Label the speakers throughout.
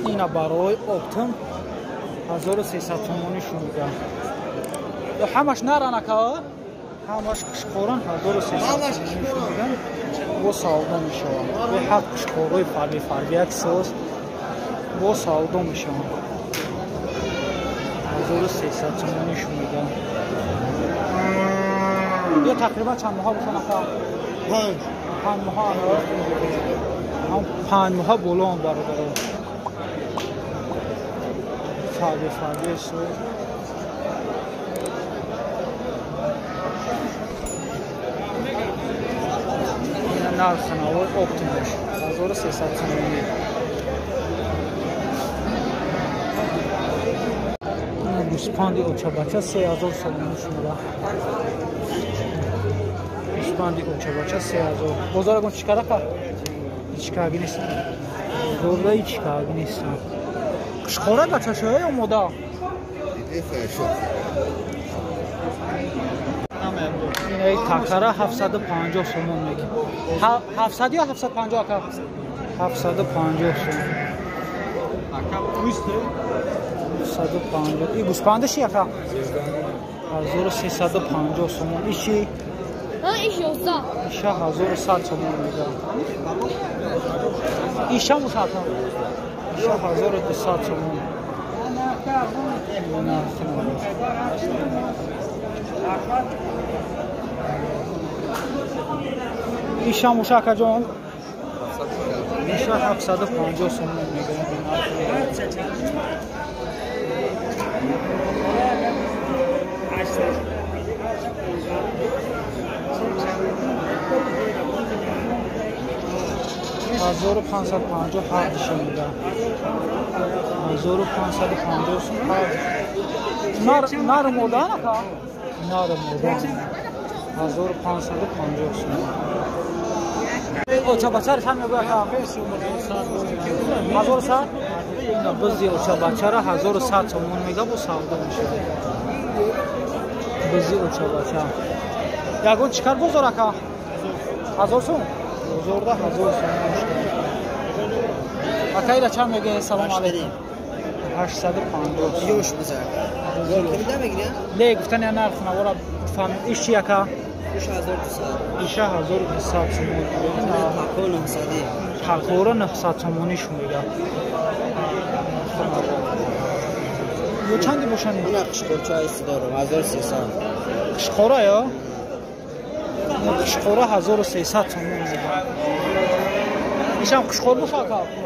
Speaker 1: اینا برای اپتم 1300 تومانی شده همش نرانه که همش قشقوران 1300 تومانی شده با سودا میشوند به حد قشقوری فربی یک سوز با سودا میشوند 1300 تومانی شده یا تقریبا چند ماه بکنه که 5 ماه هم 5 ماه بلون برادر فربی سوز نرخ نوار اپتیمش 1300 تومانی گوسپندی اوچه بچه 3000 تومانی شده گوسپندی اوچه بچه 3000 بازار گون چیکاره که؟ چیکارگی نیستم بازار چیکارگی نیستم قشقوره بچه شده یا مودا؟ این تکره 750 تومان میگه 700 یا 750 که 750 تومان 750 این گوسپندش چیه که 1350 تومان ایشی
Speaker 2: ایشی
Speaker 1: 1100 تومان میگه ایشا مساعد ایشا 1200 تومان ایشا مشاکه جان ایشا 750 تومان میگه 1550 پردش میده 1550 نر مردن که نر مردن 1550 اوچه بچه رو هم میگوید که 1100 اینا بزی اوچه بچه رو 1100 تومان میگه با سودا میشه بزی اوچه بچه یکون چیکار بزاره که 1000 سوم بزرده 1000 سوم اکایی را چند میگه سلام علیکم 850
Speaker 3: یوش بزر کمیده میگیره؟
Speaker 1: نه گفتن یا نرخ نوارا فهم ایش چیه که؟
Speaker 3: ایش 1200
Speaker 1: ایش 1200 تومان تقریبا 900 تومانیش میگه یه چندی باشن این؟
Speaker 3: این قشقورچه هایستی دارم 1300
Speaker 1: قشقوره یا؟ قشقوره 1300 تومان میگه ایش هم قشقور باشه که؟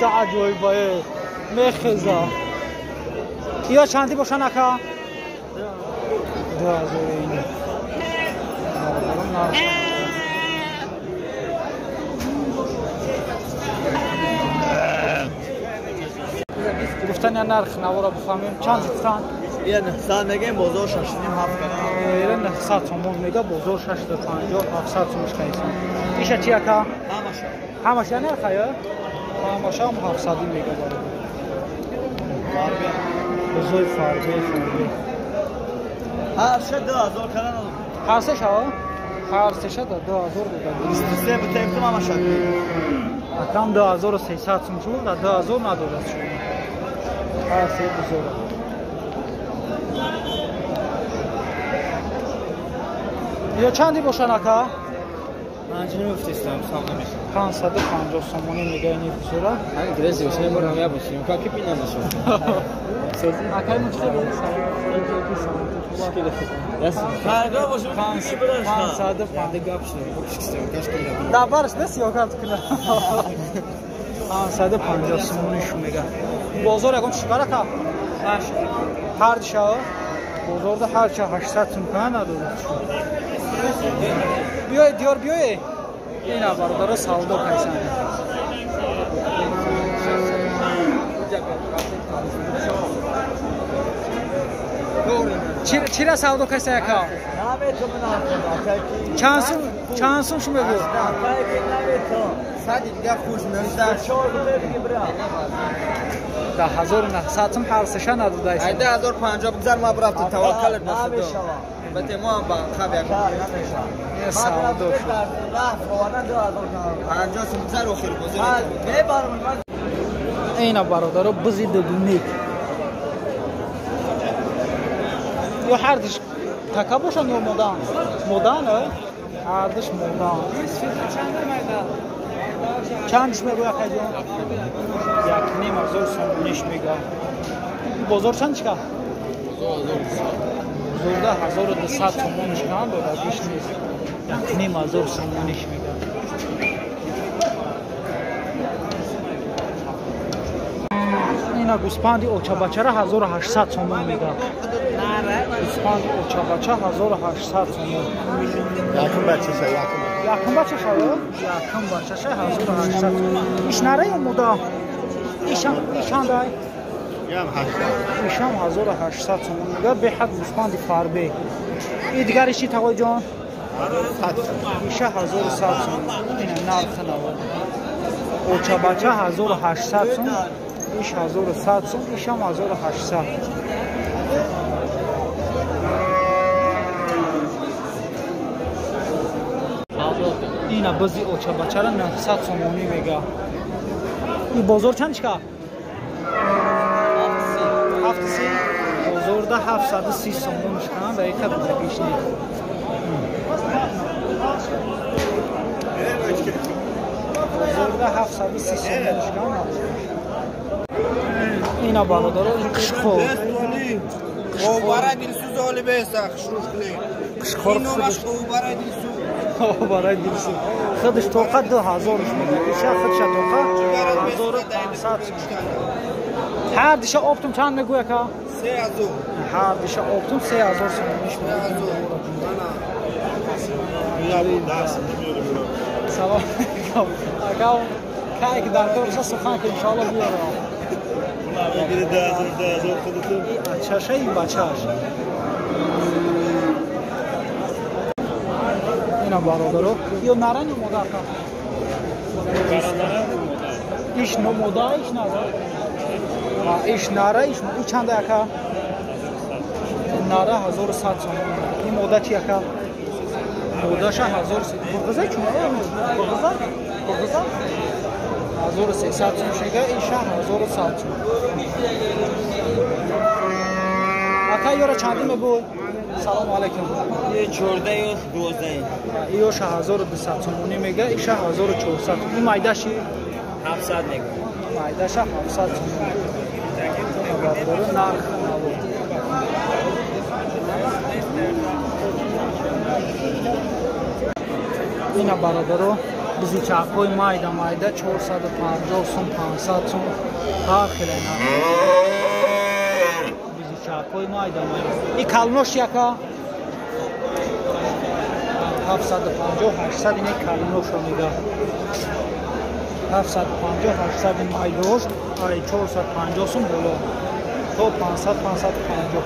Speaker 1: تعجبی باید میخیزه یا چندی باشن اکا 2000 اینه گفتن یا نرخ نوارا بفهمیم چند گفتن؟
Speaker 3: یه 900 میگه بازار 6.5 7
Speaker 1: یه 900 تومان میگه بازار 650 700 تومش کیسان ایشه چی اکا؟ همش یا نرخه یا؟ همش هم 700 میگه بزرگ فربی
Speaker 3: هر شد 2000 کردن
Speaker 1: هر سه ها؟ هر سه شد 2000 دادن
Speaker 3: 23 بتیم تو همه شد
Speaker 1: اکرام 2300 سوم شد 2000 ندارد شد هر سه بزرگ یا چندی باشن اکا؟
Speaker 3: من چنین مفتیستم سام نمیشه
Speaker 1: 550 تومانی میگه اینی بزرگ
Speaker 3: همین درستی باشیم برام یا باشیم که کی پینا نشون
Speaker 1: اکای مشکل نیست
Speaker 3: یس فردا باشیم
Speaker 1: 500
Speaker 3: فردا گپ شد کاش کنم
Speaker 1: دبرش نسی کارت کنه 550 تومانیش میگه بازار یکم چیکاره که هر شا بازار هر چه 800 تومان نداره بیای دیار بیای اینا برادر سودا کیسان چرا سودا کیسه یکا چند سوم شو بگو
Speaker 3: سادی دیگه خوش نمیشه
Speaker 1: 10900 هر سشن نداده است
Speaker 3: 1050 بگذار ما برافت توکلت نسید البته ما هم با خب یک
Speaker 1: این سعادو شد
Speaker 3: 50 16 رو خیر بزرگ
Speaker 1: اینا برادر بزی دبونی یا هردش تکا باشن یا مدان مدان هردش مدان چندش میگو یک جان یک نیم هزار سومونیش میگه بازار چند چکا بزرگه 1200 سومونیش کن داده بیش نیست یک نیم هزار سومونیش میگه اینا گوسپندی اوچا بچه را 1800 سومون میگه گوسپندی اوچا بچه 1800 سومون
Speaker 2: یکم بچه شد
Speaker 1: یکم بچه شد یکم بچه شد 1800 سومون ایش نره یا مودا ایشان دای ایشان 1800 سومون میگه به حد گوسپندی فربه این دیگرش چی تقوی جان ایشه 1100 سومون اینه نرخ نواد اوچا بچه 1800 سومون ایش 1100 سوم ایش هم 1800 اینا بزی اوچا بچه را 900 سومونی میگه این بازار چند چکا؟ 730 بازار ده 730 سومونش کنم و یک بزرگیش نید بازار ده 730 سومونش کنم اینا برادر این قشخور
Speaker 3: برای دلسوز حالی بیسته خشروش کنی این نومش خوب برای دلسوز
Speaker 1: برای دلسوز خودش توقع 2000 میگه ایشه خودش توقع 1500 هر دیشه آبتون چند میگویه که
Speaker 3: 3000
Speaker 1: هر دیشه آبتون 3000 سومونیش میگه سلام علیکم که که در کارش سخن که انشاءالله بیاره
Speaker 2: بگیره 10,000 خودتون
Speaker 1: چشه این بچهش اینا برادرو یا نره نموده که ایش نموده ایش نره ایش نره ایش چنده که نره 1100 سومون این موده چیه که موده شه 1100 برغزه چونه برغزه 1300 سوم شده ایشه 1100 سوم اکا یورا چندی میگوی؟ سلام علیکم
Speaker 3: یه 14 یا 12
Speaker 1: ایوش 1200 سومونی میگه ایشه 1400 این مایده شی؟
Speaker 3: 700 میگه
Speaker 1: مایده شه 700 سومونی برادر نرخ نبود اینا برادرو بزی چاقوی مایده 450 سوم 500 سوم ها خیلی نه بزی چاقوی مایده این کلنوش یکا 750 800 این کلنوش رو میگه 750 800 این مایدوش 450 سوم بولو تو 500 550